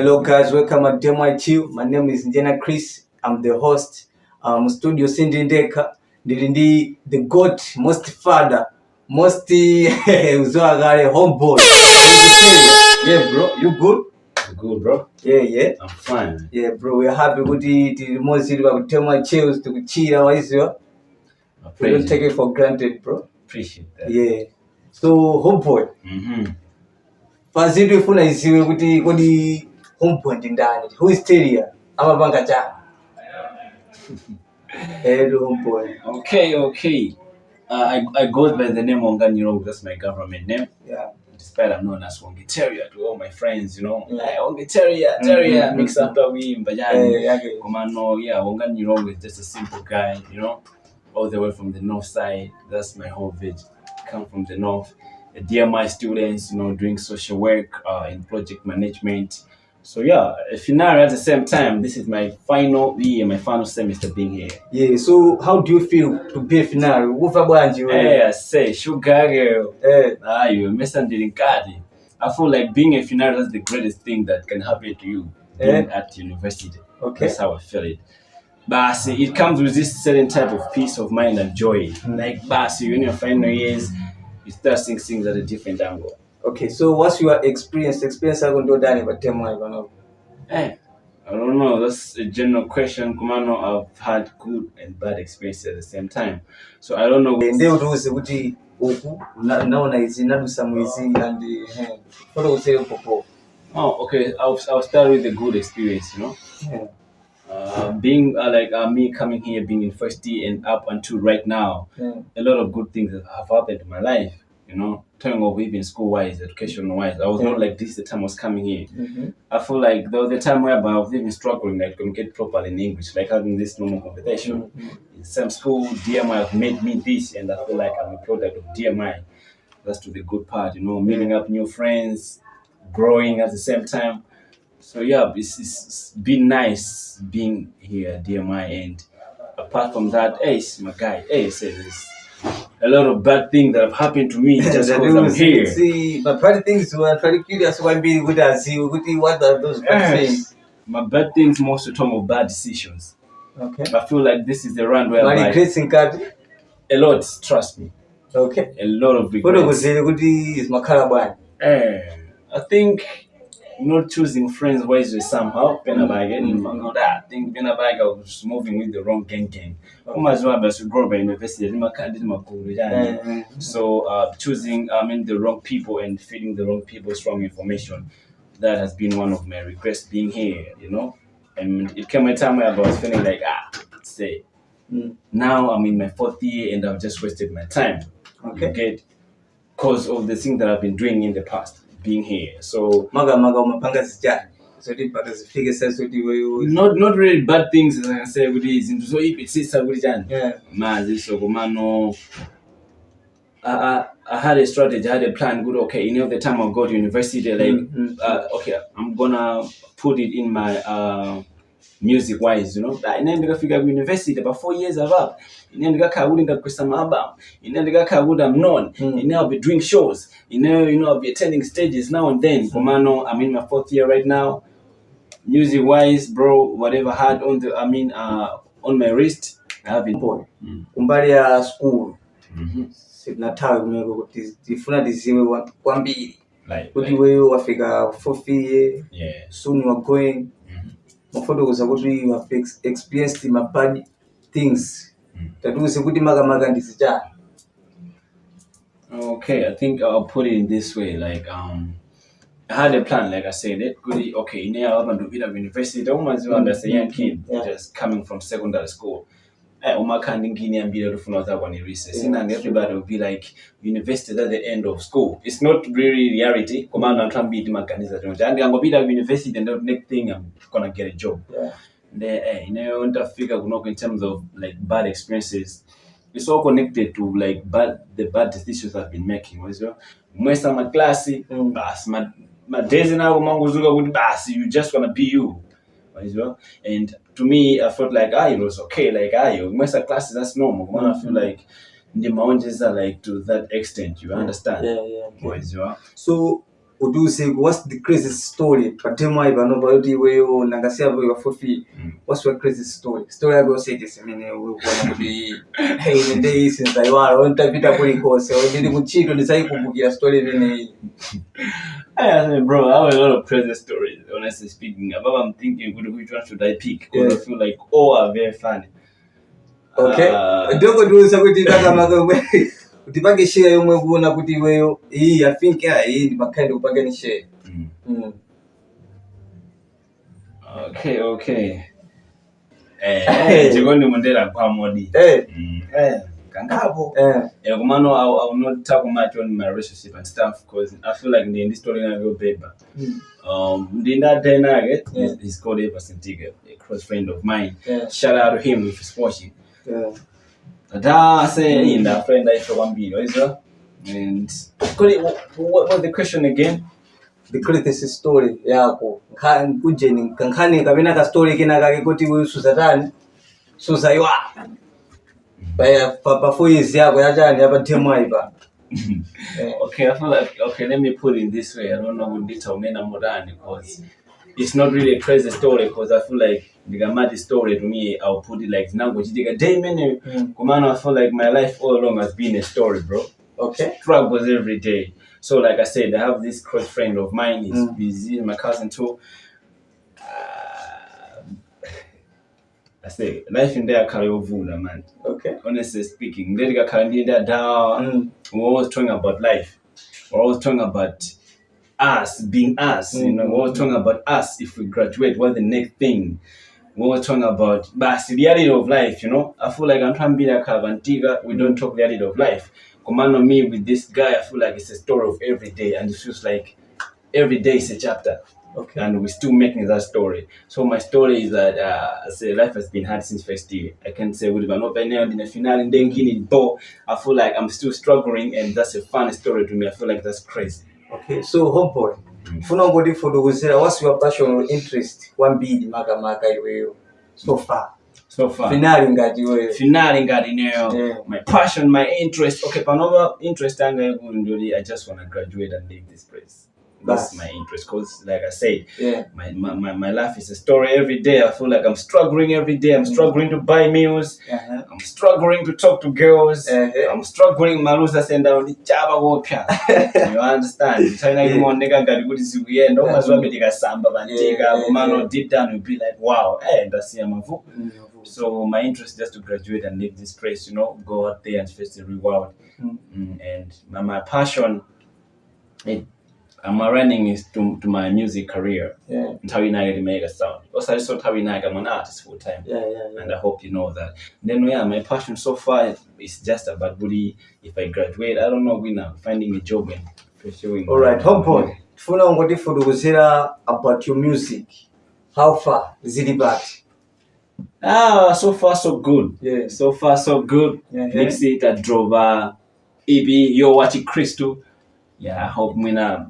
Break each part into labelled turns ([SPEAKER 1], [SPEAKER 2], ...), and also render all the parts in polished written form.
[SPEAKER 1] Hello guys, welcome at DMI. My name is Njena Chris. I'm the host. Studio Sindindeka. Nilindi the goat, most father, most uzwagare homeboy. Yeah, bro, you good?
[SPEAKER 2] Good, bro.
[SPEAKER 1] Yeah.
[SPEAKER 2] I'm fine.
[SPEAKER 1] Yeah, bro, we're happy with the most about DMI chills to chill. What is your? We don't take it for granted, bro.
[SPEAKER 2] Appreciate that.
[SPEAKER 1] Yeah. So homeboy. Fazidi funa isiwe kuti kodi homeboy ndi ndani? Who is Terrier? Amapanga cha. Hello homeboy.
[SPEAKER 2] Okay. I go by the name Wongie. That's my government name.
[SPEAKER 1] Yeah.
[SPEAKER 2] Despite I'm known as Wongie Terrier to all my friends, Like, Wongie Terrier, mix up the wing, but Wongie is just a simple guy, all the way from the north side. That's my whole village. Come from the north. The DMI students, doing social work in project management. So if you know at the same time, this is my final year, my final semester being here.
[SPEAKER 1] Yeah, so how do you feel to be a final?
[SPEAKER 2] I say, sugar girl. You misunderstanding Kadi. I feel like being a final is the greatest thing that can happen to you being at university.
[SPEAKER 1] Okay.
[SPEAKER 2] That's how I feel it. But it comes with this certain type of peace of mind and joy. Like, in your final years, you start seeing things at a different angle.
[SPEAKER 1] Okay, so what's your experience? Experience I do that but
[SPEAKER 2] I don't know. That's a general question. Kumano, I've had good and bad experiences at the same time. So I don't know. Oh, okay. I'll start with the good experience,
[SPEAKER 1] Yeah.
[SPEAKER 2] Being me coming here, being in first year and up until right now, a lot of good things have happened in my life. Turning over even school-wise, education-wise. I was not like this the time I was coming here. I feel like there was a time where I was even struggling to communicate properly in English, like having this normal conversation. In some school, DMI have made me this, and I feel like I'm a product of DMI. That's to the good part, meeting up new friends, growing at the same time. So it's been nice being here at DMI, and apart from that, my guy, there's a lot of bad things that have happened to me just because I'm here.
[SPEAKER 1] See, but bad things were very curious why being good as you. What are those bad things?
[SPEAKER 2] My bad things most of the time of bad decisions.
[SPEAKER 1] Okay.
[SPEAKER 2] I feel like this is the run where a lot, trust me.
[SPEAKER 1] Okay.
[SPEAKER 2] A lot of regrets. I think not choosing friends wisely somehow. I think I was moving with the wrong gang. So choosing the wrong people and feeding the wrong people wrong information, that has been one of my regrets being here, And it came a time where I was feeling like now I'm in my fourth year and I've just wasted my time.
[SPEAKER 1] Okay.
[SPEAKER 2] Because of the things that I've been doing in the past, being here. So
[SPEAKER 1] not
[SPEAKER 2] really bad things, as I can say with this. So if it's I had a strategy, I had a plan. Good, okay. The time I go to university, okay, I'm gonna put it in my music wise, I never figure out university about 4 years of up. I wouldn't get some album. I would have known. I'll be doing shows. I'll be attending stages now and then. I'm in my fourth year right now. Music wise, bro, whatever I had on my wrist, I have been
[SPEAKER 1] boy. Umbalia school. Soon you are going. You have experienced my bad things.
[SPEAKER 2] Okay, I think I'll put it in this way. I had a plan, like I said, okay, now I'm going to be at university. I was a young kid, just coming from secondary school. And everybody will be like, university is at the end of school. It's not really reality. I'm trying to be the university, and the next thing I'm gonna get a job. To figure in terms of like bad experiences. It's all connected to like the bad decisions I've been making. Most of my class, my days now, you just wanna be you. And to me, I felt like it was okay. Most of classes, that's normal. I feel like the mountains are like to that extent. You understand?
[SPEAKER 1] Yeah. Okay. So uduse what's the craziest story pa DMI pano payoti iweyo nangasiya pafupi what's your craziest story yako say this mene ukuona kuti hey the day since I were on tapita kulikose ndili kuchito ndisaikumbukira story imene
[SPEAKER 2] bro, I have a lot of crazy stories, honestly speaking. Above, I'm thinking, which one should I pick? Because I feel like all are very funny.
[SPEAKER 1] Okay. Ndoko ndiuza kuti ndakamaka utipange share yomwe kuona kuti iweyo I think hii ndi makhaindi kupange ni share.
[SPEAKER 2] Okay. Jikoni mundera kwa modi. Kangapo. Kumano, I will not talk much on my relationship and stuff because I feel like in this story I go paper. Dinda Denage, he's called Eva Santiga, a close friend of mine. Shout out to him if he's watching. I say in that friend I for one video, is that? And what was the question again?
[SPEAKER 1] The craziest story yako. Kujeni kankani kabina ka story kinaka kuti wewe susatani. Susaiwa. Pa 4 years yako yachani hapa DMI ba.
[SPEAKER 2] Okay, I feel like let me put it this way. I don't know what detail mena modani because it's not really a crazy story because I feel like the story to me I'll put it like now a day many I feel like my life all along has been a story, bro.
[SPEAKER 1] Okay.
[SPEAKER 2] Struggles every day. So like I said, I have this close friend of mine, he's busy, my cousin too. I say life in there Karyovula, man.
[SPEAKER 1] Okay.
[SPEAKER 2] Honestly speaking, we're always talking about life. We're always talking about us being us. You know, we're always talking about us if we graduate, what's the next thing? We're always talking about but the reality of life, you know. I feel like I'm trying to be like Antigua, we don't talk the reality of life. Command on me with this guy, I feel like it's a story of every day and it feels like every day is a chapter.
[SPEAKER 1] Okay.
[SPEAKER 2] And we're still making that story. So my story is that I say life has been hard since first year. I can't say we've not been in the finale and then getting it, I feel like I'm still struggling and that's a funny story to me. I feel like that's crazy.
[SPEAKER 1] Okay, so homeboy, for nobody for the what's your passion or interest? One be the maga iweyo so far. Finale ngati nayo. My passion, my interest. Okay, panova interest I just want to graduate and leave this place. That's my interest because like I said, my life is a story every day. I feel like I'm struggling every day. I'm struggling to buy meals. I'm struggling to talk to girls. I'm struggling malusa send down the chaba wopya. You understand? China you want nigga ngati kuti zikuye ndo mazwabedika samba bantika kumano deep down you'll be like wow, that's yamavu. So my interest is just to graduate and leave this place, you know, go out there and face the reward. And my passion I'm running is to my music career. And how you know to make a sound. Also, I thought how you know I'm an artist full time. And I hope you know that. Then my passion so far is just about bully. If I graduate, I don't know when I'm finding a job and pursuing. All right, homeboy. Funa ngoti for the about your music. How far is it bad?
[SPEAKER 2] So far so good. So far so good. Next it at Drova, EP, you're watching Crystal. I hope we now.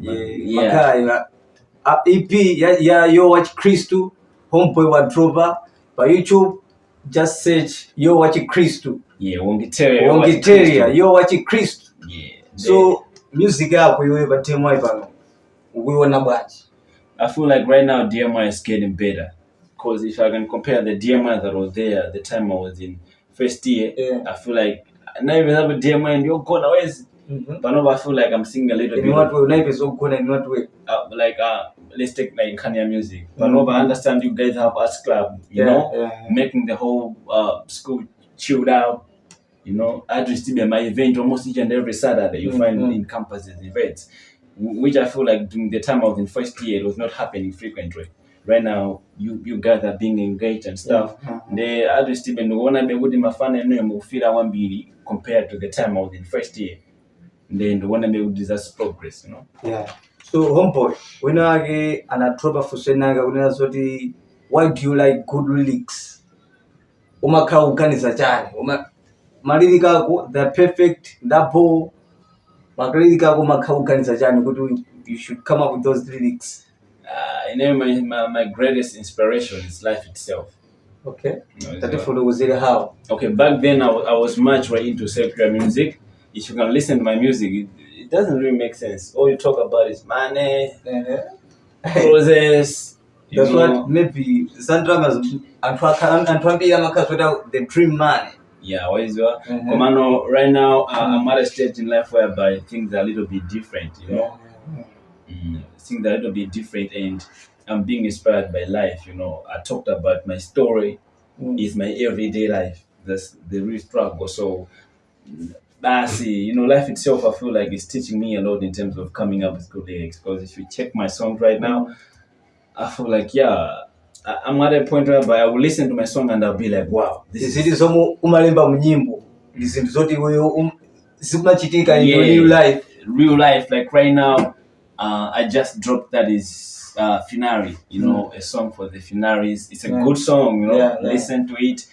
[SPEAKER 1] EP, you watch Crystal, homeboy wa Drova. By YouTube, just search you watch Crystal.
[SPEAKER 2] Wongie Terrier.
[SPEAKER 1] You watch Crystal. So music up we ever DMI bano. We wanna watch.
[SPEAKER 2] I feel like right now DMI is getting better. Because if I can compare the DMI that was there at the time I was in first year, I feel like I never even have a DMI and you're gone away. But now I feel like I'm singing a little bit.
[SPEAKER 1] In what way? Life is so good in what way?
[SPEAKER 2] Let's take like Kenya music. But now I understand you guys have arts club, you know, making the whole school chilled out. You know, I just did my event almost each and every Saturday. You find in campuses events, which I feel like during the time I was in first year, it was not happening frequently. Right now, you guys are being engaged and stuff. The others still been one be with my fan and no feel one be compared to the time I was in first year. And then the one be with disaster progress, you know.
[SPEAKER 1] So homeboy, when I get an atropa for senaga, when I sort why do you like good lyrics? Umaka ukanisa chani. Malirika ko they're perfect. Dapo malirika ko maka ukanisa chani. You should come up with those lyrics.
[SPEAKER 2] You know, my greatest inspiration is life itself.
[SPEAKER 1] Okay. How?
[SPEAKER 2] Okay, back then I was much right into secular music. If you can listen to my music, it doesn't really make sense. All you talk about is money, process.
[SPEAKER 1] That's what maybe sometimes and the dream man.
[SPEAKER 2] Yeah, what is your Komano, right now I'm at a stage in life whereby things are a little bit different, you know. Things are a little bit different and I'm being inspired by life, you know. I talked about my story is my everyday life. That's the real struggle. So you know, life itself I feel like it's teaching me a lot in terms of coming up with good lyrics. Because if you check my songs right now, I feel like I'm at a point where I will listen to my song and I'll be like, wow,
[SPEAKER 1] this is so umalemba munyimbo. This is what you chitika in
[SPEAKER 2] real life. Like right now, I just dropped that is Finari, you know, a song for the Finaris. It's a good song, you know. Listen to it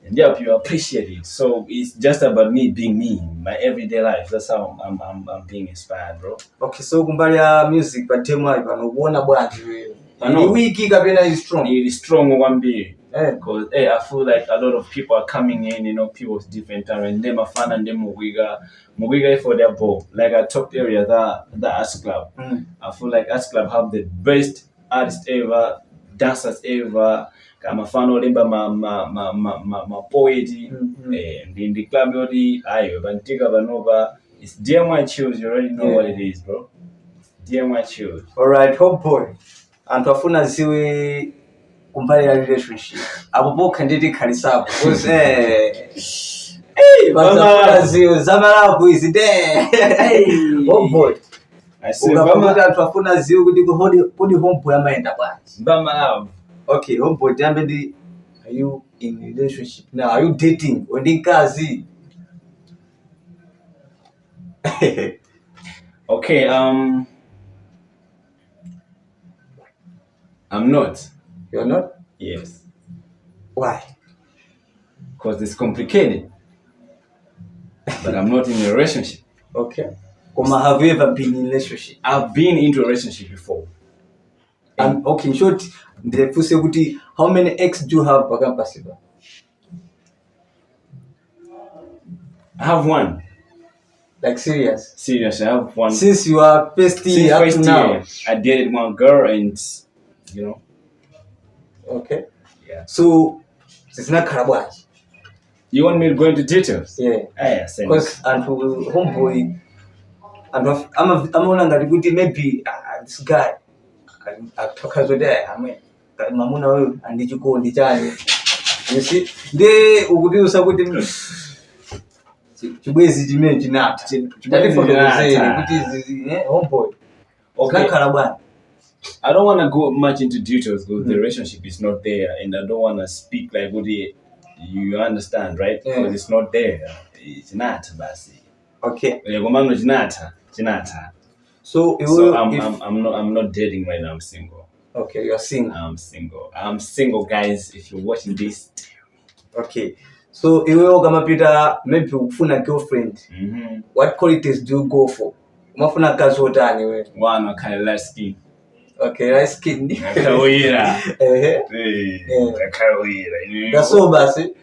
[SPEAKER 2] and you appreciate it. So it's just about me being me, my everyday life. That's how I'm being inspired, bro.
[SPEAKER 1] Okay, so kumbali music but DMI panoona bwanji. Ni wiki kapena is strong.
[SPEAKER 2] It is strong one day. Because I feel like a lot of people are coming in, you know, people with different talent. Them are fan and them Mugiga for their ball. Like I talked earlier, the Arts Club. I feel like Arts Club have the best artists ever, dancers ever. I'm a fan of them, my poet. And in the club, it's DMI Chills. You already know what it is, bro. DMI Chills.
[SPEAKER 1] Alright, homeboy. And twafuna ziwe kumbali ya relationship. Apopo kandidi kalisapo. Because twafuna ziwe zamalavu is there. Homeboy.
[SPEAKER 2] I say
[SPEAKER 1] twafuna ziwe kudi homeboy amaenda bwanji.
[SPEAKER 2] Zamalavu.
[SPEAKER 1] Okay, homeboy, are you in a relationship now? Are you dating? Kazi?
[SPEAKER 2] Okay, I'm not.
[SPEAKER 1] You're not?
[SPEAKER 2] Yes.
[SPEAKER 1] Why?
[SPEAKER 2] Because it's complicated. But I'm not in a relationship.
[SPEAKER 1] Okay. Have you ever been in a relationship?
[SPEAKER 2] I've been into a relationship before.
[SPEAKER 1] And okay, in short, how many ex do you have?
[SPEAKER 2] I have one.
[SPEAKER 1] Like serious?
[SPEAKER 2] Serious, I have one.
[SPEAKER 1] Since you are first year up to now?
[SPEAKER 2] I dated one girl and, you know.
[SPEAKER 1] Okay.
[SPEAKER 2] Yeah.
[SPEAKER 1] So, it's not Karabwaji.
[SPEAKER 2] You want me to go into details?
[SPEAKER 1] Yeah. Because homeboy, I'm on maybe this guy. Mamuna wewe andichiko ndichane. You see? De ukudiusa kuti chibwezi chimene chinata. Homeboy.
[SPEAKER 2] Okay. I don't want to go much into details because the relationship is not there and I don't want to speak like what you understand, right? Because it's not there. It's not basi.
[SPEAKER 1] Okay.
[SPEAKER 2] So I'm not dating right now. I'm single.
[SPEAKER 1] Okay, you're single.
[SPEAKER 2] I'm single, guys. If you're watching this.
[SPEAKER 1] Okay. So iwe ukamapita maybe ukufuna girlfriend. What qualities do you go for? Umafuna kazi otani wewe?
[SPEAKER 2] One kind of light skin.
[SPEAKER 1] Okay, light skin.
[SPEAKER 2] Kawira. Kawira.
[SPEAKER 1] That's all basi.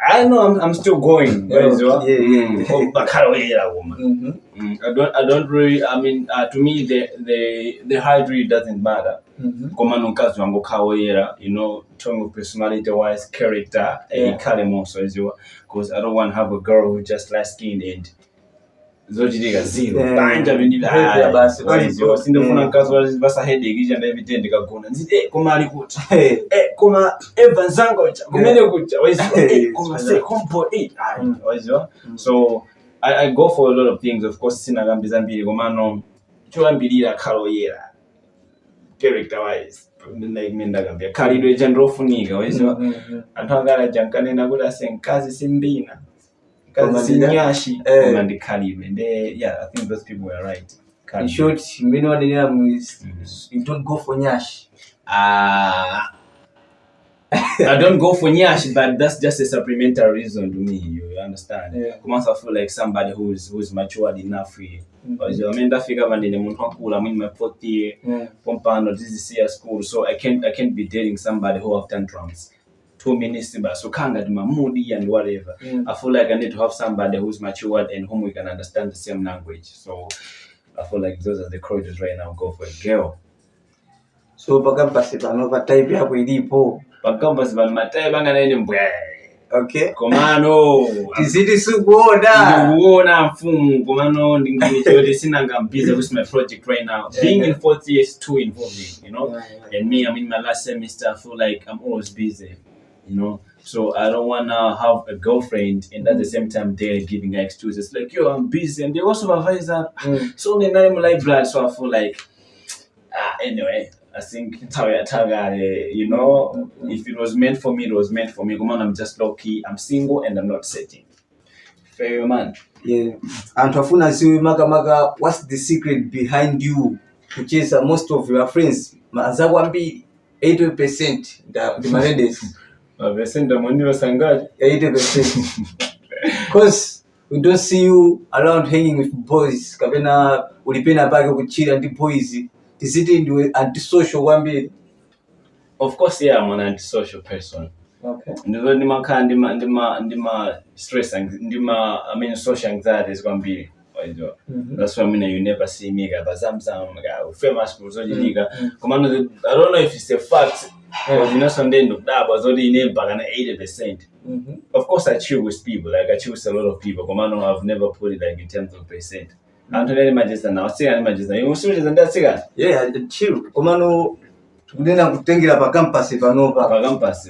[SPEAKER 2] I know I'm still going.
[SPEAKER 1] Yeah.
[SPEAKER 2] Woman. I don't really. I mean, to me, the height really doesn't matter. You know, talking of personality wise, character, because I don't want to have a girl who just light skinned and zojidiga zero. Sindofuna kazi basa headache ija na everything ndikagona. Nzide komali kuti. Koma Evan zango kumene kuti. Koma say compo So I go for a lot of things. Of course, sinagambiza mbili komano choambirira kaloyera. Character wise. Ndagambia khalidwe jandrofunika wezwa. Anthu angala jankanena kuti asenkazi simbina. Sinyashi and Khalid. Yeah, I think those people were right.
[SPEAKER 1] In short, you don't go for nyash.
[SPEAKER 2] I don't go for nyash, but that's just a supplementary reason to me. You understand?
[SPEAKER 1] Yeah.
[SPEAKER 2] I feel like somebody who's matured enough. I mean, that figure I'm in my 4th year. This is year school, so I can't be dating somebody who have tantrums 2 minutes, but so can't get my moody and whatever. I feel like I need to have somebody who's matured and whom we can understand the same language. So I feel like those are the corridors right now. Go for a girl.
[SPEAKER 1] So pakampasi panova type yako ilipo.
[SPEAKER 2] Pakampasi matai banga na ile mbwe.
[SPEAKER 1] Okay.
[SPEAKER 2] Komano.
[SPEAKER 1] Tizidi sukuona.
[SPEAKER 2] Uona mfumu komano ndingicho sina ngambiza with my project right now. Being in 4th year is too involving, you know. And me, I'm in my last semester. I feel like I'm always busy, you know. So I don't wanna have a girlfriend and at the same time they're giving her excuses like, yo, I'm busy, and they also advise that so they name like blood. So I feel like anyway. I think you know, if it was meant for me, it was meant for me. Come on, I'm just lucky. I'm single and I'm not searching. Fair man.
[SPEAKER 1] Yeah. And Tafuna see maga, what's the secret behind you to chase most of your friends? Mazawambi 80% the ladies. 80%. Because we don't see you around hanging with boys. Kabena ulipena bag kuchira and the boys. Is it in antisocial one bit?
[SPEAKER 2] Of course, yeah, I'm an antisocial person.
[SPEAKER 1] Okay.
[SPEAKER 2] Ndima stress and social anxiety is gonna be. That's why you never see me famous I don't know if it's a fact, but you know something that was only in 80%. Of course I chill with people, like I chill with a lot of people. I've never put it like in terms of percent. Antonio Magista now, say Magista. You must and that's it.
[SPEAKER 1] Yeah, the chill. Komano tunena kutengela pa campus ivanova.
[SPEAKER 2] Pa campus.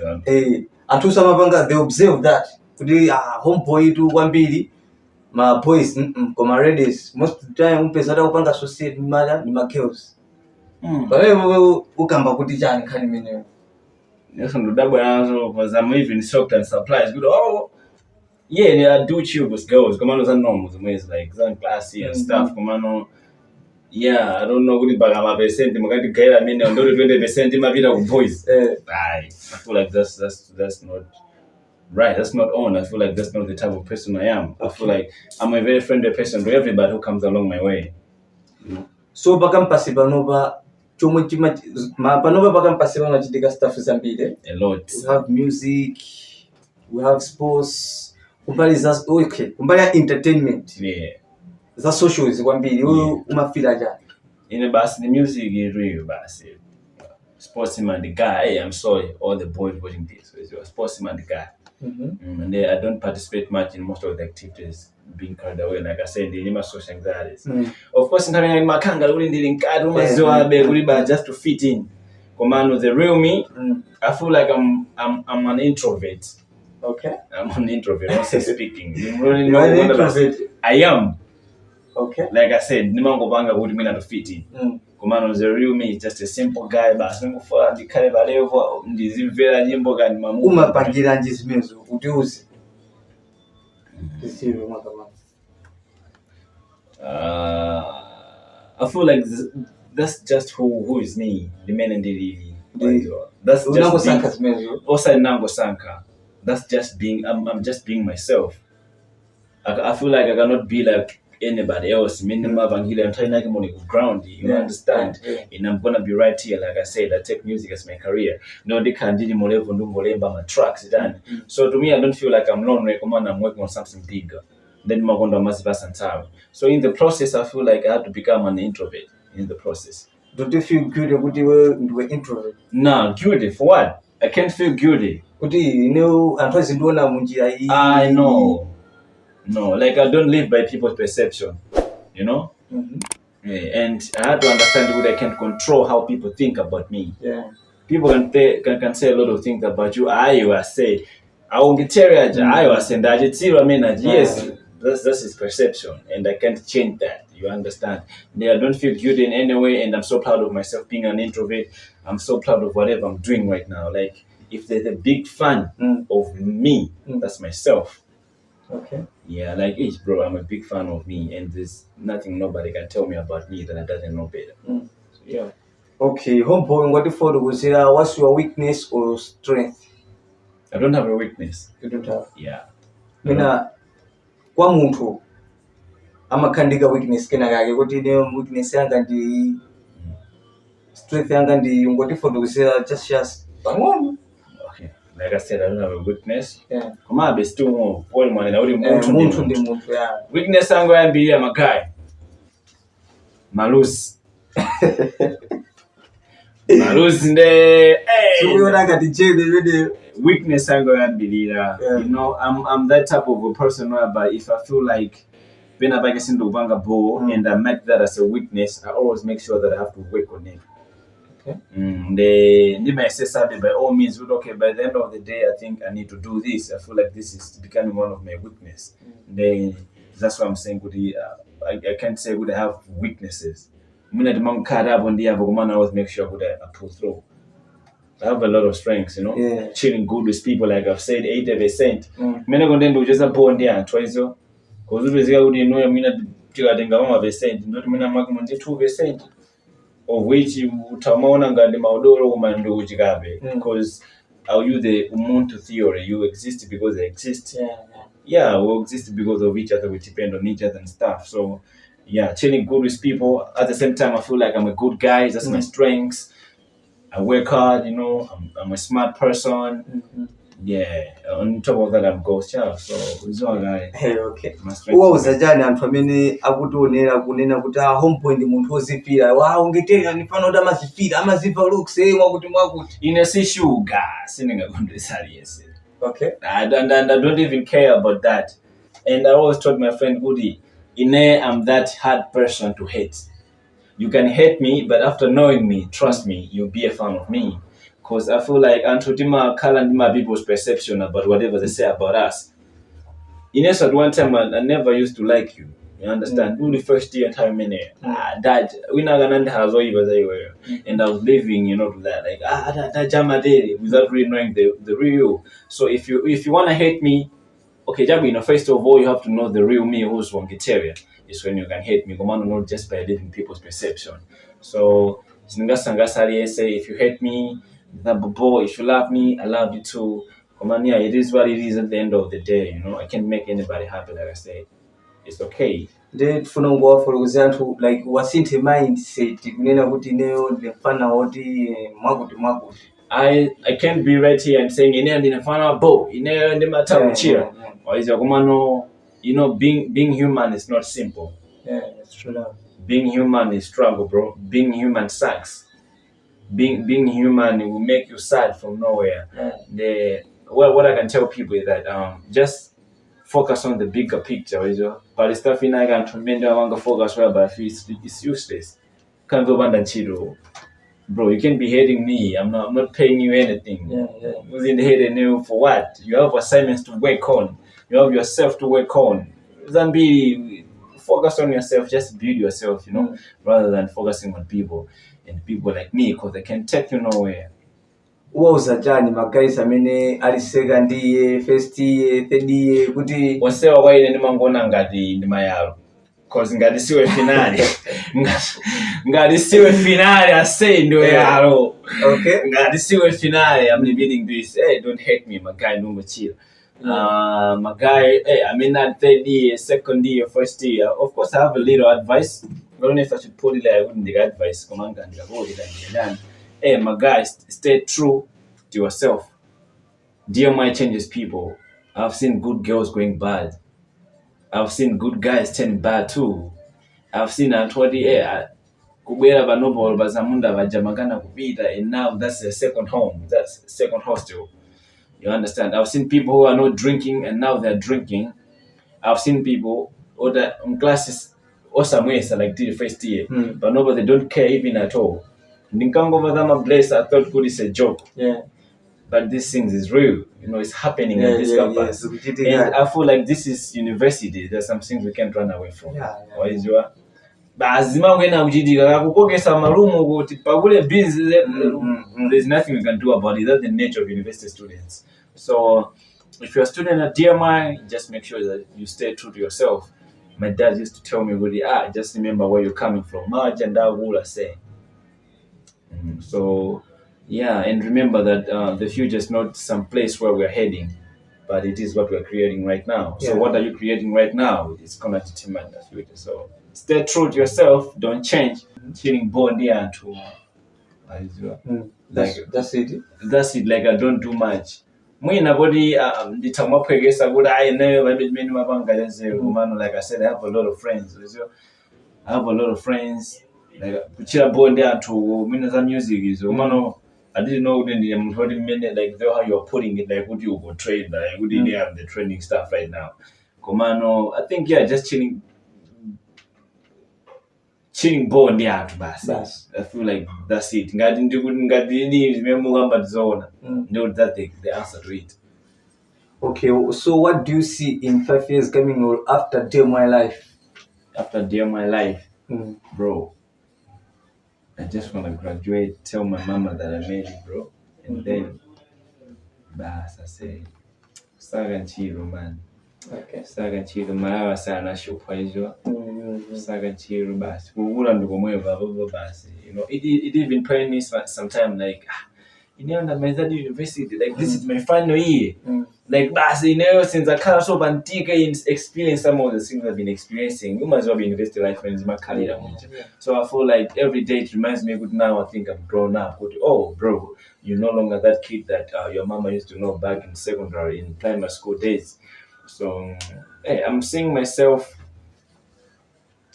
[SPEAKER 1] Atu samapanga they observe that. Kudi homeboy tu kwambiri ma boys koma ladies most of the time umpesa ta kupanga society mala ni ma girls. Wewe ukamba kuti chani khani meneyo.
[SPEAKER 2] Yeso ndodabwa yanzo because I'm even shocked and surprised. Good. Oh, yeah, I do chill with girls. Come on, it's normal. It's like classy and stuff. Come on, yeah, I don't know what about percent. I'm going to get a minute. I'm 20% in my vida with boys. I feel like that's not right. That's not on. I feel like that's not the type of person I am. I feel like I'm a very friendly person to everybody who comes along my way.
[SPEAKER 1] So bakampasi banova chomo chima panova bakampasi bana chitika stuff zambile.
[SPEAKER 2] A lot.
[SPEAKER 1] We have music, we have sports. Kumbali entertainment.
[SPEAKER 2] Yeah.
[SPEAKER 1] The social is one bit. Umafila jani.
[SPEAKER 2] In the bus, the music is real basi. Sportsman, the guy. Hey, I'm sorry, all the boys watching this. So it's a sportsman, the guy. And I don't participate much in most of the activities, being carried away. Like I said, the lima social anxieties. Of course, in Makanga, just to fit in. Command the real me. I feel like I'm an introvert.
[SPEAKER 1] Okay.
[SPEAKER 2] I'm an introvert, not speaking. You
[SPEAKER 1] really know what introvert?
[SPEAKER 2] I am.
[SPEAKER 1] Okay.
[SPEAKER 2] Like I said, Nimango Banga would mean to fit in. Command the real me is just a simple guy, but for the Calibalevo, the Vera Nimboga and Mamma
[SPEAKER 1] Pangilanjis Meso, Uduzi.
[SPEAKER 2] I feel like that's just who is me, the man and the lady. That's just also Nango Sanka. That's just being. I'm just being myself. I feel like I cannot be like anybody else. I'm trying to ground. You understand? And I'm gonna be right here. Like I said, I take music as my career. No, they can't do my tracks done. So to me, I don't feel like I'm lonely. I'm working on something bigger. Then so in the process, I feel like I had to become an introvert. In the process.
[SPEAKER 1] Don't you feel guilty when you were introvert?
[SPEAKER 2] No, guilty for what? I can't feel guilty.
[SPEAKER 1] You know,
[SPEAKER 2] I know. No, like I don't live by people's perception, you know? And I had to understand that I can't control how people think about me.
[SPEAKER 1] Yeah.
[SPEAKER 2] People can say a lot of things about you. I was say, Wongie Terrier, I was saying that yes, that's his perception, and I can't change that. You understand? I don't feel guilty in any way, and I'm so proud of myself being an introvert. I'm so proud of whatever I'm doing right now. Like, if there's a big fan of me, that's myself.
[SPEAKER 1] Okay.
[SPEAKER 2] Yeah, like, bro, I'm a big fan of me, and there's nothing nobody can tell me about me that I doesn't know better. So, yeah.
[SPEAKER 1] Okay, homeboy, what if what's your weakness or strength?
[SPEAKER 2] I don't have a weakness.
[SPEAKER 1] You don't have?
[SPEAKER 2] Yeah.
[SPEAKER 1] Kwa muntu amakandiga weakness kena kage kuti ne weakness yanga ndi strength yanga ndi ngoti for kusera just pang'ono.
[SPEAKER 2] Okay. Like I said, I don't have a weakness.
[SPEAKER 1] Yeah.
[SPEAKER 2] Come on, be still more. All money. Now the
[SPEAKER 1] Muntu, yeah.
[SPEAKER 2] weakness I'm going to be a guy. Malus. Malus in the
[SPEAKER 1] So we like at the jail the video.
[SPEAKER 2] Weakness I'm going to be leader. You know, I'm that type of a person whereby if I feel like when I get into Banga Bo and I make that as a weakness, I always make sure that I have to work on it.
[SPEAKER 1] Okay.
[SPEAKER 2] They may say something by all means, but okay, by the end of the day, I think I need to do this. I feel like this is becoming one of my weakness. That's what I'm saying. I can't say I have weaknesses. I always make sure I pull through. I have a lot of strengths, you know.
[SPEAKER 1] Yeah.
[SPEAKER 2] Chilling good with people, like I've said, 80%. I'm not going to do just a bond there twice. Because if you know, I'm not 2%. Of which utamona ngandi maudoro umandu uchigabe because I'll use the umuntu theory. You exist because they exist. Yeah, we exist because of each other. We depend on each other and stuff. So yeah, chilling good with people. At the same time, I feel like I'm a good guy. That's my strengths. I work hard, you know. I'm a smart person. Yeah, on top of that, I'm ghost. Yeah, so it's all guy.
[SPEAKER 1] Hey, okay. Uwa uzajani anfamini akutonera kunena kuti home point muntu ozifira wa ungetera nifano da mazifira amaziva lokuse mwakuti
[SPEAKER 2] ine si sugar siningakondesali yese.
[SPEAKER 1] Okay.
[SPEAKER 2] I don't even care about that. And I always told my friend Goody, I'm that hard person to hate. You can hate me, but after knowing me, trust me, you'll be a fan of me. Because I feel like Antudima Kalandima people's perception about whatever they say about us. Ines, at one time, I never used to like you. You understand? Do the first year time in there. That we not gonna have all you were. And I was living, you know, to that. Like that jama did without really knowing the real. So if you wanna hate me, okay, Jabi, you know, first of all you have to know the real me who's Wongie Terrier. Is when you can hate me. Come not just by living people's perception. So say if you hate me, if you love me, I love you too. Yeah, it is what it is at the end of the day, you know. I can't make anybody happy, like I said. It's okay.
[SPEAKER 1] Then funongwa for example like wasinte mindset kunena kuti neyo ndefana oti mwakuti
[SPEAKER 2] I can't be right here and saying ine ndinefana bo ine ndimatamuchira. Or is your you know, being human is not simple.
[SPEAKER 1] Yeah, that's true.
[SPEAKER 2] Being human is struggle, bro. Being human sucks. Being human will make you sad from nowhere. What I can tell people is that just focus on the bigger picture, but the stuff in I can tremendous amount focus whereby it's useless. Can't go back and chill, bro. You can't be hating me. I'm not paying you anything. Within hating you for what? You have assignments to work on. You have yourself to work on. Don't be focus on yourself. Just build yourself, you know, rather than focusing on people and people like me, because they can take you nowhere.
[SPEAKER 1] Uwa uzajani magaisa mene ali second year, first year, third year, kuti
[SPEAKER 2] wasewa waile ni mangona ngadi ni mayalo. Cause ngadi siwe finali. Ngadi siwe finali, I say ndo yalo.
[SPEAKER 1] Okay.
[SPEAKER 2] Ngadi siwe finali, I'm reading this. Hey, don't hate me, my guy, no chill. My guy, hey, I'm in that third year, second year, first year. Of course, I have a little advice. I don't know if I should put it like I wouldn't give advice. Hey, my guy, stay true to yourself. DMI changes people. I've seen good girls going bad. I've seen good guys turn bad too. I've seen Antwadi Kubera Banobo Bazamunda Vajamagana Kubita, and now that's a second home. That's a second hostel. You understand? I've seen people who are not drinking and now they're drinking. I've seen people or that on classes or some ways like the first year, but nobody don't care even at all. Ninkango Blaze, I thought good is a joke.
[SPEAKER 1] Yeah.
[SPEAKER 2] But these things is real. You know, it's happening at this campus. And I feel like this is university. There's some things we can't run away from. Why is you? There's nothing we can do about it. That's the nature of university students. So if you're a student at DMI, just make sure that you stay true to yourself. My dad used to tell me, just remember where you're coming from. So yeah, and remember that the future is not some place where we're heading, but it is what we're creating right now. So what are you creating right now? It's gonna determine the future. So stay true to yourself, don't change. Feeling born there to
[SPEAKER 1] that's it.
[SPEAKER 2] That's it. Like I don't do much. mwina body nditamwapwekesa kuti ayeneyo vamene mapangazero komano like I said, I have a lot of friends. I have a lot of friends like kuchira bonde anthu mina za music izo komano I didn't know kuti ndi munthu oti mmene like how you are putting it like kuti you go train like kuti they have the training stuff right now komano I think just chilling bonde anthu basi. I feel like that's it. Ngati zimemukamba ndizoona ndio that the answer to it.
[SPEAKER 1] Okay, so what do you see in 5 years coming or after DMI life?
[SPEAKER 2] After DMI life, bro, I just want to graduate, tell my mama that I made it, bro, and then bas I say saga nchiro man.
[SPEAKER 1] Okay,
[SPEAKER 2] saga nchiro mara sana shopaizo saga nchiro basi kugula ndikomweva baba basi, you know, it even pain me sometimes like you know, at my university, like this is my final year. Like, basi, you know, since I can't so bantika and experience some of the things I've been experiencing, you might as well be university life and my career. So I feel like every day it reminds me, good, now I think I'm grown up. Good, oh, bro, you're no longer that kid that your mama used to know back in secondary, in primary school days. So, hey, I'm seeing myself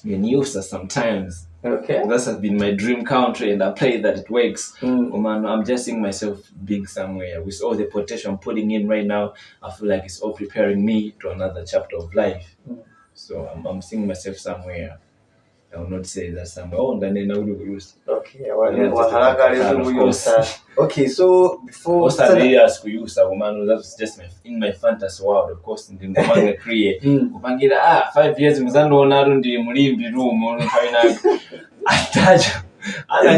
[SPEAKER 2] in USA sometimes.
[SPEAKER 1] okay,
[SPEAKER 2] That has been my dream country, and I pray that it works. Man, I'm just seeing myself being somewhere with all the potential I'm putting in right now. I feel like it's all preparing me to another chapter of life. So I'm seeing myself somewhere. I will not say that somewhere. Oh, then I will use.
[SPEAKER 1] Okay, okay. So before
[SPEAKER 2] that's just in my fantasy world, of course. In the create, 5 years mzandoona ndi mulimbi room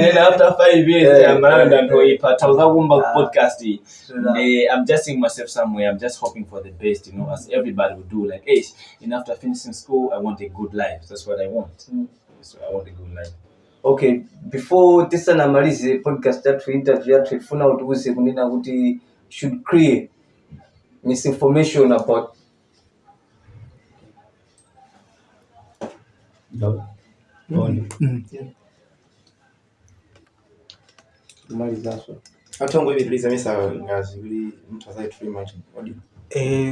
[SPEAKER 2] after 5 years amanda ndoipata uzakumba podcast. I'm just seeing myself somewhere. I'm just hoping for the best, you know, as everybody would do. Like, hey, and after finishing school, I want a good life. That's what I want. So I want a good life.
[SPEAKER 1] Okay, before this anamalize podcast that we interview that funa utuze kunena kuti should create misinformation about
[SPEAKER 3] atongobiriza misa ngazi kuri mtu asai too much body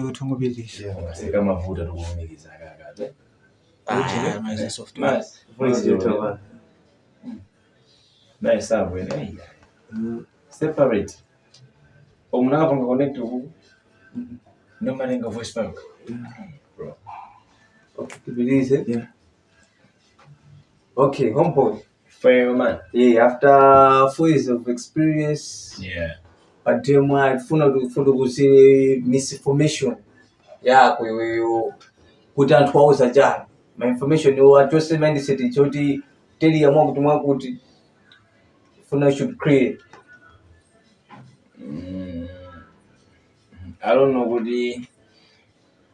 [SPEAKER 4] utongobiriza
[SPEAKER 2] Sika mavuta tukumikiza kaka. Nice abwe ne. Separate. Omuna panga connect to no maninga voice bank. Bro.
[SPEAKER 1] okay, believe
[SPEAKER 4] yeah.
[SPEAKER 1] Okay, homeboy.
[SPEAKER 2] Fair man.
[SPEAKER 1] Yeah, after 4 years of experience, at DMI, funa kuzi misinformation. Yeah, kuti anthu auza jani. My information yo atose mindset choti tell ya mwa kuti funa should create.
[SPEAKER 2] I don't know kuti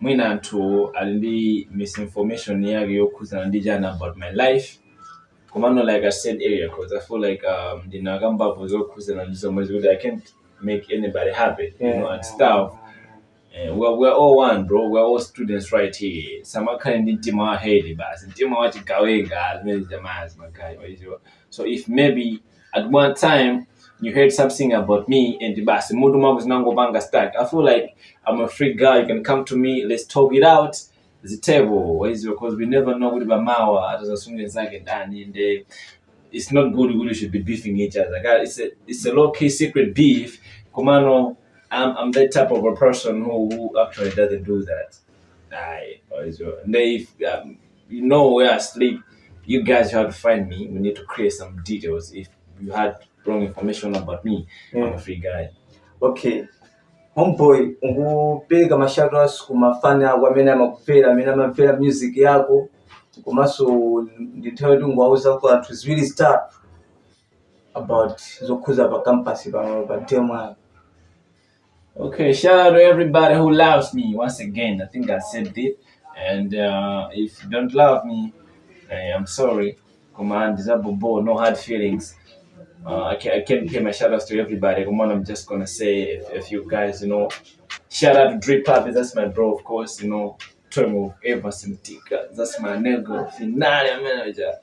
[SPEAKER 2] mwina anthu ali misinformation yake yokuza ndijana about my life. Komano, like I said earlier, because I feel like the Nagamba was all kuza and so much I can't make anybody happy, you know, and stuff. We're all one, bro. We're all students right here. Some kind of team are heady, but team are so if maybe at one time you heard something about me and the basi muduma was nango banga stack, I feel like I'm a free guy. You can come to me. Let's talk it out. The table, because we never know what about Mawa as a student and it's not good. We should be beefing each other. It's a low key secret beef. Komano, I'm that type of a person who actually doesn't do that. And if you know where I sleep, you guys have to find me. We need to create some details. If you had wrong information about me, I'm a free guy.
[SPEAKER 1] Okay. Homeboy, ungupeleka mashauri kumafanya wamena makufela, mena mafela music yako. Kumaso ndithawe ngwauza kwa to really start about zokuza ba campus ba DMI.
[SPEAKER 2] Okay, shout out to everybody who loves me. Once again, I think I said it. And if you don't love me, I'm sorry. Come on, disabled boy, no hard feelings. I can't pay my shout outs to everybody. Come on, I'm just gonna say a few guys, you know. Shout out to Drip Papi, that's my bro, of course, you know. Termo Everson Tika, that's my nigga, finale manager.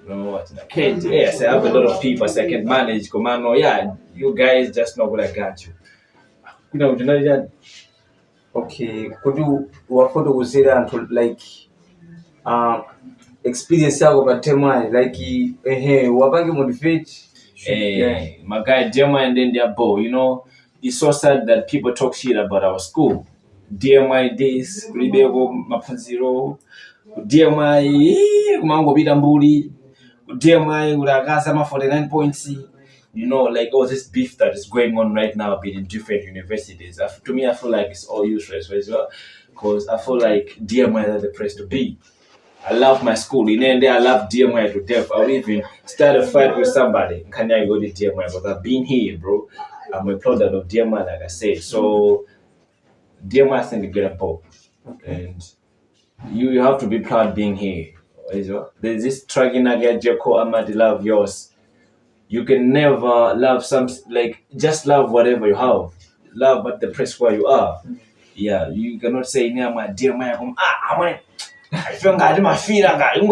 [SPEAKER 2] You know what? I have a lot of people, so I can manage. Come on, you guys just know what I got you. Kuna ujinali
[SPEAKER 1] Okay, could you wafoto kuzira antu like experience yako pa DMI like wapange motivate
[SPEAKER 2] my guy DMI and then their bow, you know, it's so sad that people talk shit about our school. DMI this, Ribego Mapanziro, DMI Mango Bidambuli, DMI Uragazama 49 points. You know, like all this beef that is going on right now between different universities. To me, I feel like it's all useless as well, because I feel like DMI is the place to be. I love my school. In the end, I love DMI to death. I would even start a fight with somebody. Can I go to DMI? Because I've been here, bro. I'm a product of DMI, like I said. So, DMI is the great pop. And you have to be proud being here. There's this tracking again, Jeko Amadi, love yours. You can never love just love whatever you have. Love at the place where you are. Yeah, you cannot say, my DMI, I went. I feel like my feet are going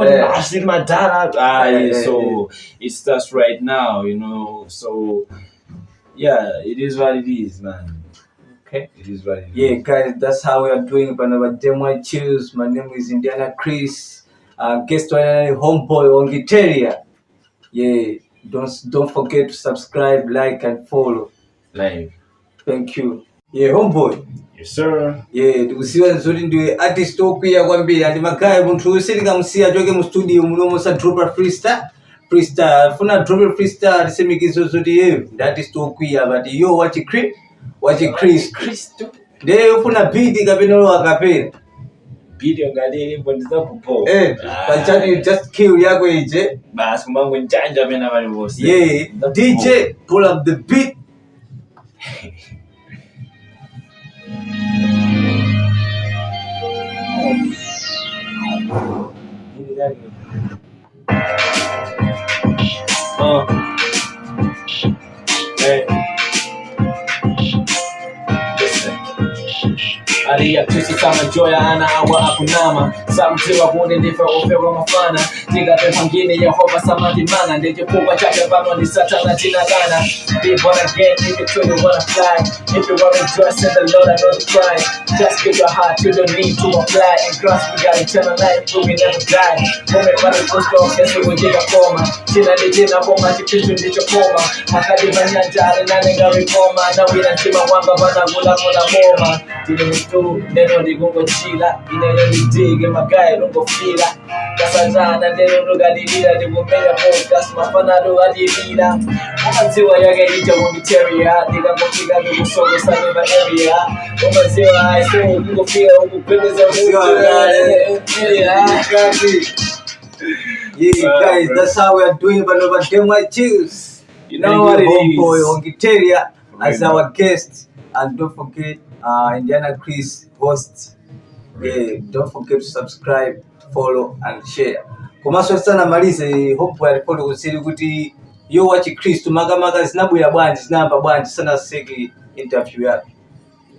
[SPEAKER 2] my dad. So it starts right now, you know. So yeah, it is what it is, man.
[SPEAKER 1] Okay,
[SPEAKER 2] it is what it is.
[SPEAKER 1] Yeah, guys, that's how we are doing. Panava DMI Chills. My name is Indiana Chris. Guest homeboy Wongie Terrier. Yeah, don't forget to subscribe, like, and follow.
[SPEAKER 2] Live.
[SPEAKER 1] Thank you. Yeah, homeboy.
[SPEAKER 2] Yes, sir.
[SPEAKER 1] Yeah, usiwe nzuri ndiwe artist okuya kwambiri andi makaya muntu usirika musiya joke mu studio munomo sa dropper freestyle funa dropper freestyle semikizo zoti ndi artist okuya but yo watch Chris de ufuna beat kapeno akapera
[SPEAKER 2] video ngalini bondiza kupo
[SPEAKER 1] pachani just kill yako ije
[SPEAKER 2] bas kumangu njanja mena bali bose
[SPEAKER 1] yeah DJ pull up the beat.
[SPEAKER 2] Hey. Listen. Alia tusi kama joya ana awa akunama samtiwa kunde ndife ofewa mafana Tiga pe pangine Yehova samadi mana Ndeje kuwa chake bano ni satana tina gana Be born again if you truly wanna fly If you wanna trust in the Lord I know the cry Just give your heart, you don't need to apply And grasp we got eternal life, but we never die Mome pale posto, kesi wujika koma China dijina koma, chikitu ndicho koma Hakadi manyanja, nenga wikoma Na wina nchima wanga wana gula muna moma Dile mtu, neno digungo chila Inayo nidige, magaye rungo fila Kasajana, neno nuga dilila Digumenya podcast, mafanado adilila Umaziwa yage ija Wongie Terrier Diga ngofika nugusogo sani ma area Umaziwa aise, ngofika ukupendeza
[SPEAKER 1] Yeah, guys, that's how we are doing Panova DMI Chills.
[SPEAKER 2] You know what it is.
[SPEAKER 1] Homeboy Wongie Terrier as our guest. And don't forget, Indiana Chris host. Yeah, don't forget to subscribe, follow, and share. Komaso sana malize hope alipolo kusiri kuti yo watch Chris tumaga zinabwira bwanji zinamba bwanji sana seki interview yake.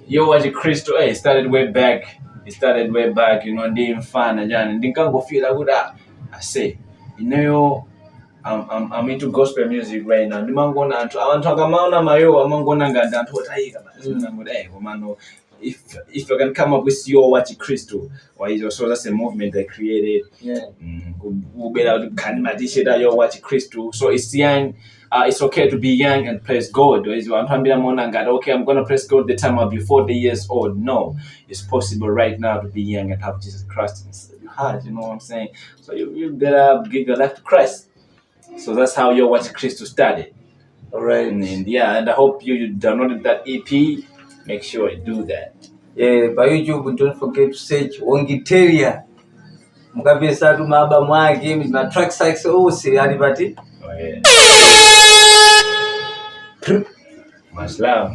[SPEAKER 2] Yo watch Chris to it started way back, you know, ndi mfana jana ndinkango feel good. I say, you know, I'm into gospel music right now. Ndimangona antu abantu mauna mayo amangona nganda antu otayika basi ngona komano if you can come up with your watch Christo or is also that's a movement I created.
[SPEAKER 1] Yeah.
[SPEAKER 2] Ubela kanimajisheda your watch Christo. So it's young. It's okay to be young and praise God. Okay, I'm gonna praise God the time I'll be 40 years old. No, it's possible right now to be young and have Jesus Christ inside your heart. You know what I'm saying? So you better give your life to Christ. So that's how your watch Christo started.
[SPEAKER 1] All right.
[SPEAKER 2] And I hope you downloaded that EP. Make sure you do that.
[SPEAKER 1] Yeah, by YouTube, don't forget to search Wongie Terrier. Mugabe satu maba mwake na track sites ose alibati.
[SPEAKER 2] Oh yeah. Much love.